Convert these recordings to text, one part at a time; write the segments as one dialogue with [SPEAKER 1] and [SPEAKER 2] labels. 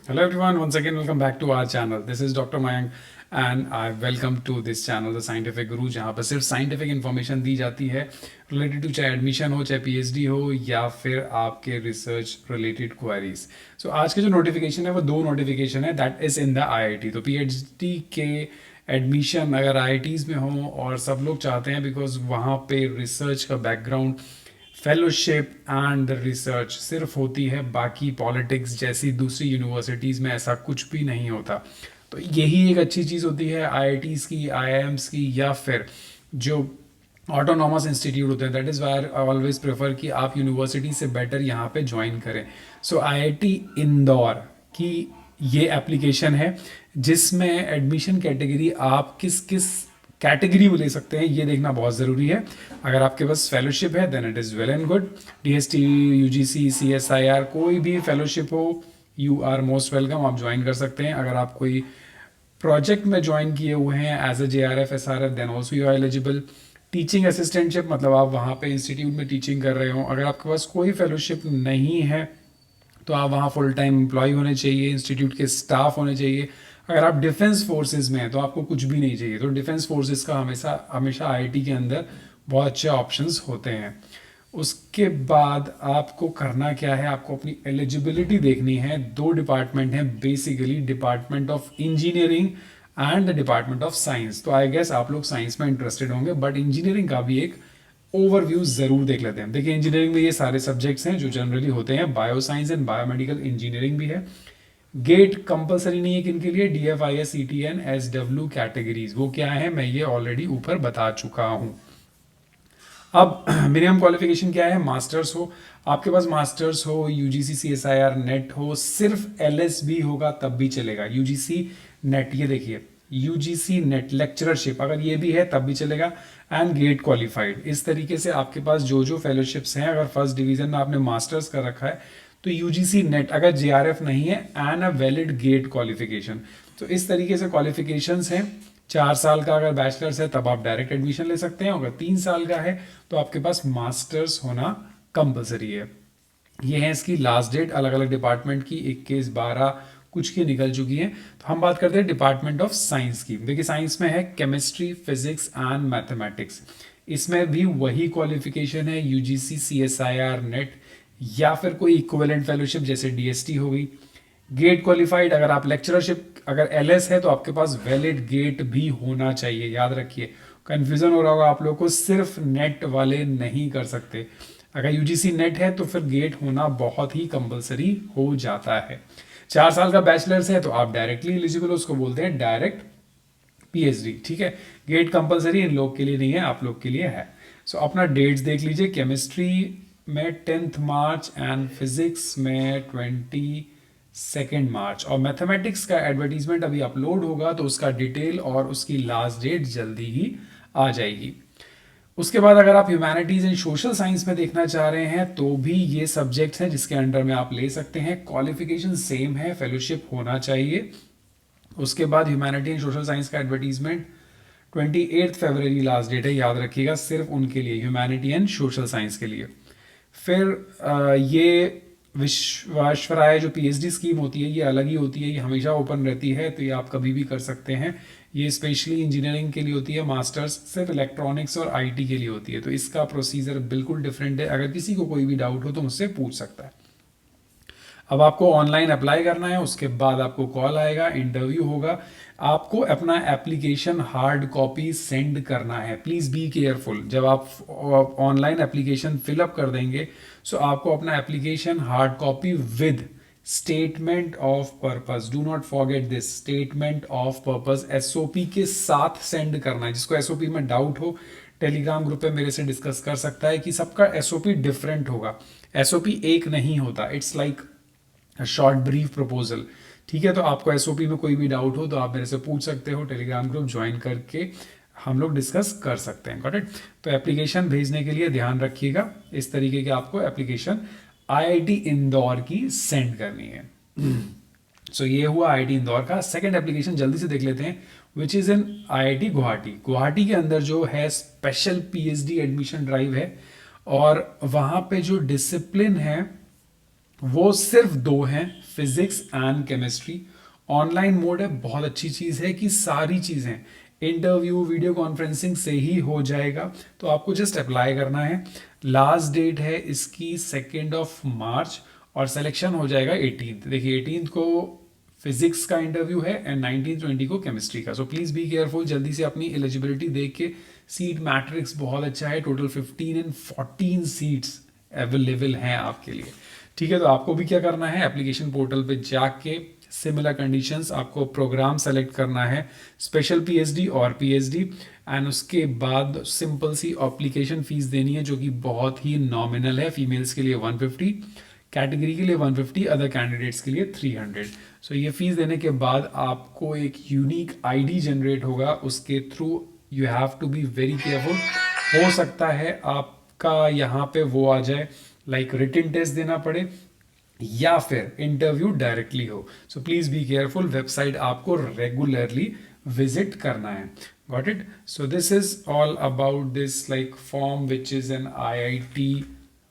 [SPEAKER 1] Hello everyone, once again welcome back to our channel. This is Dr. Mayank and I welcome to this channel The Scientific Guru, जहाँ पर सिर्फ scientific information दी जाती है related to चाहे admission हो, चाहे PhD हो या फिर आपके रिसर्च रिलेटेड क्वेरीज। सो आज के जो नोटिफिकेशन है वो दो नोटिफिकेशन है, that is in the IIT. तो पीएचडी के एडमिशन अगर आईआईटीज़ में हो और सब लोग चाहते हैं बिकॉज वहाँ पे रिसर्च का बैकग्राउंड फेलोशिप एंड रिसर्च सिर्फ होती है, बाकी पॉलिटिक्स जैसी दूसरी यूनिवर्सिटीज़ में ऐसा कुछ भी नहीं होता। तो यही एक अच्छी चीज़ होती है आईआईटीज़ की, आईआईएम्स की, या फिर जो ऑटोनॉमस इंस्टीट्यूट होते हैं। That is why I always prefer कि आप यूनिवर्सिटी से बेटर यहाँ पे ज्वाइन करें। सो आईआईटी इंदौर की ये एप्लीकेशन है जिसमें एडमिशन कैटेगरी आप किस किस कैटेगरी में ले सकते हैं ये देखना बहुत ज़रूरी है। अगर आपके पास फेलोशिप है then it is well and good. DST, UGC, CSIR, कोई भी फेलोशिप हो, यू आर मोस्ट वेलकम, आप ज्वाइन कर सकते हैं। अगर आप कोई प्रोजेक्ट में ज्वाइन किए हुए हैं as a JRF, SRF, then also you are eligible. Teaching assistantship मतलब आप वहाँ पे इंस्टीट्यूट में टीचिंग कर रहे हो। अगर आपके पास कोई फेलोशिप नहीं है तो आप वहाँ फुल टाइम एम्प्लॉय होने चाहिए, इंस्टीट्यूट के स्टाफ होने चाहिए। अगर आप डिफेंस फोर्सेज में हैं तो आपको कुछ भी नहीं चाहिए। तो डिफेंस फोर्सेज का हमेशा हमेशा आईआईटी के अंदर बहुत अच्छे ऑप्शंस होते हैं। उसके बाद आपको करना क्या है, आपको अपनी एलिजिबिलिटी देखनी है। दो डिपार्टमेंट हैं basically, department of engineering and the department of science. तो आई गेस आप लोग साइंस में इंटरेस्टेड होंगे, बट इंजीनियरिंग का भी एक ओवरव्यू जरूर देख लेते हैं। देखिए इंजीनियरिंग में ये सारे सब्जेक्ट्स हैं जो जनरली होते हैं, bio science and biomedical engineering भी है। गेट कंपलसरी नहीं है किनके लिए, डीएफआईएस, सीटीएन, एसडब्ल्यू कैटेगरीज। वो क्या है मैं ये ऑलरेडी ऊपर बता चुका हूँ। अब मिनिमम क्वालिफिकेशन क्या है, मास्टर्स हो, आपके पास मास्टर्स हो, यूजीसी सीएसआईआर नेट हो, सिर्फ एलएसबी होगा तब भी चलेगा। यूजीसी नेट, ये देखिए यूजीसी नेट लेक्चरशिप अगर ये भी है तब भी चलेगा, एंड गेट क्वालिफाइड। इस तरीके से आपके पास जो जो फेलोशिप्स हैं, अगर फर्स्ट डिवीजन में आपने मास्टर्स कर रखा है तो यूजीसी नेट, अगर जेआरएफ नहीं है, and a valid GATE qualification. तो इस तरीके से क्वालिफिकेशंस हैं। 4 साल का अगर बैचलर्स है तब आप डायरेक्ट एडमिशन ले सकते हैं, अगर 3 साल का है तो आपके पास मास्टर्स होना कंपलसरी है। ये है इसकी लास्ट डेट अलग अलग डिपार्टमेंट की, 21/12 कुछ की निकल चुकी है। तो हम बात करते हैं डिपार्टमेंट ऑफ साइंस की। देखिए साइंस में है केमिस्ट्री, फिजिक्स एंड मैथमेटिक्स। इसमें भी वही क्वालिफिकेशन है, यूजीसी सीएसआईआर नेट या फिर कोई इक्विवेलेंट फेलोशिप जैसे डीएसटी हो गई। गेट क्वालिफाइड, अगर आप लेक्चरशिप अगर एलएस है तो आपके पास वैलिड गेट भी होना चाहिए, याद रखिए। कंफ्यूजन हो रहा होगा आप लोगों को, सिर्फ नेट वाले नहीं कर सकते। अगर यूजीसी नेट है तो फिर गेट होना बहुत ही कंपलसरी हो जाता है। 4 साल का बैचलर्स है तो आप डायरेक्टली एलिजिबल, उसको बोलते हैं डायरेक्ट पीएचडी, ठीक है। गेट कंपलसरी इन लोग के लिए नहीं है, आप लोग के लिए है। सो अपना डेट्स देख लीजिए, केमिस्ट्री में 10 मार्च एंड फिजिक्स में 22 मार्च, और मैथमेटिक्स का एडवर्टीजमेंट अभी अपलोड होगा तो उसका डिटेल और उसकी लास्ट डेट जल्दी ही आ जाएगी। उसके बाद अगर आप ह्यूमैनिटीज एंड सोशल साइंस में देखना चाह रहे हैं तो भी ये सब्जेक्ट्स हैं जिसके अंडर में आप ले सकते हैं। क्वालिफिकेशन सेम है, फेलोशिप होना चाहिए। उसके बाद ह्यूमैनिटी एंड सोशल साइंस का एडवर्टीजमेंट 28 फरवरी लास्ट डेट है, याद रखिएगा, सिर्फ उनके लिए, ह्यूमैनिटी एंड सोशल साइंस के लिए। फिर ये विश्वाश्वराय जो पीएचडी स्कीम होती है ये अलग ही होती है, ये हमेशा ओपन रहती है, तो ये आप कभी भी कर सकते हैं। ये स्पेशली इंजीनियरिंग के लिए होती है, मास्टर्स सिर्फ इलेक्ट्रॉनिक्स और आईटी के लिए होती है। तो इसका प्रोसीजर बिल्कुल डिफरेंट है, अगर किसी को कोई भी डाउट हो तो मुझसे पूछ सकता है। अब आपको ऑनलाइन अप्लाई करना है, उसके बाद आपको कॉल आएगा, इंटरव्यू होगा। आपको अपना एप्लीकेशन हार्ड कॉपी सेंड करना है। प्लीज़ बी केयरफुल, जब आप ऑनलाइन एप्लीकेशन फिलअप कर देंगे सो आपको अपना application hard copy with statement of purpose, do not forget this, statement of purpose SOP के साथ सेंड करना है। जिसको एसओपी में डाउट हो टेलीग्राम ग्रुप पे मेरे से डिस्कस कर सकता है कि सबका एसओपी डिफरेंट होगा, एसओपी एक नहीं होता। It's like short brief proposal, ठीक है। तो आपको एसओपी में कोई भी डाउट हो तो आप मेरे से पूछ सकते हो, टेलीग्राम ग्रुप ज्वाइन करके हम लोग डिस्कस कर सकते हैं, गॉट इट। तो एप्लीकेशन भेजने के लिए ध्यान रखिएगा, इस तरीके के आपको एप्लीकेशन आईआईटी इंदौर की सेंड करनी है। सो ये हुआ आईआईटी इंदौर का। सेकंड एप्लीकेशन जल्दी से देख लेते हैं, which is in IIT Guwahati. Guwahati के अंदर जो है स्पेशल पीएचडी एडमिशन ड्राइव है, और वहाँ पे जो डिसिप्लिन है वो सिर्फ दो हैं, physics and chemistry. Online mode है, बहुत अच्छी चीज़ है कि सारी चीज़ें इंटरव्यू वीडियो कॉन्फ्रेंसिंग से ही हो जाएगा। तो आपको जस्ट अप्लाई करना है। लास्ट डेट है इसकी 2 मार्च और सिलेक्शन हो जाएगा 18। देखिए 18 को फिजिक्स का इंटरव्यू है एंड 19-20 को केमिस्ट्री का। सो प्लीज़ बी केयरफुल, जल्दी से अपनी एलिजिबिलिटी देख के। सीट मैट्रिक्स बहुत अच्छा है, टोटल 15 एंड 14 सीट्स अवेलेबल हैं आपके लिए। ठीक है, तो आपको भी क्या करना है, एप्लीकेशन पोर्टल पे जाके सिमिलर कंडीशंस, आपको प्रोग्राम सेलेक्ट करना है, स्पेशल पीएचडी और पीएचडी, एंड उसके बाद सिंपल सी एप्लीकेशन फीस देनी है जो कि बहुत ही नॉमिनल है। फीमेल्स के लिए 150, कैटेगरी के लिए 150, अदर कैंडिडेट्स के लिए 300। सो ये फीस देने के बाद आपको एक यूनिक आईडी जनरेट होगा, उसके through you have to be very careful. हो सकता है आपका यहाँ पे वो आ जाए, लाइक रिटन टेस्ट देना पड़े या फिर इंटरव्यू डायरेक्टली हो। So please be careful, website आपको रेगुलरली विजिट करना है। Got it? So this is all about this like form which is an IIT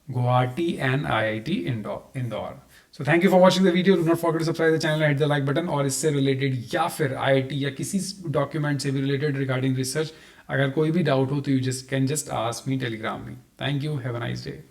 [SPEAKER 1] Guwahati and IIT Indore. So thank you for watching the video. Do not forget to subscribe the channel, hit the like button. और इससे related या फिर IIT या किसी document से भी related regarding research अगर कोई भी डाउट हो तो you just can just ask me Telegram में। Thank you, have a nice day.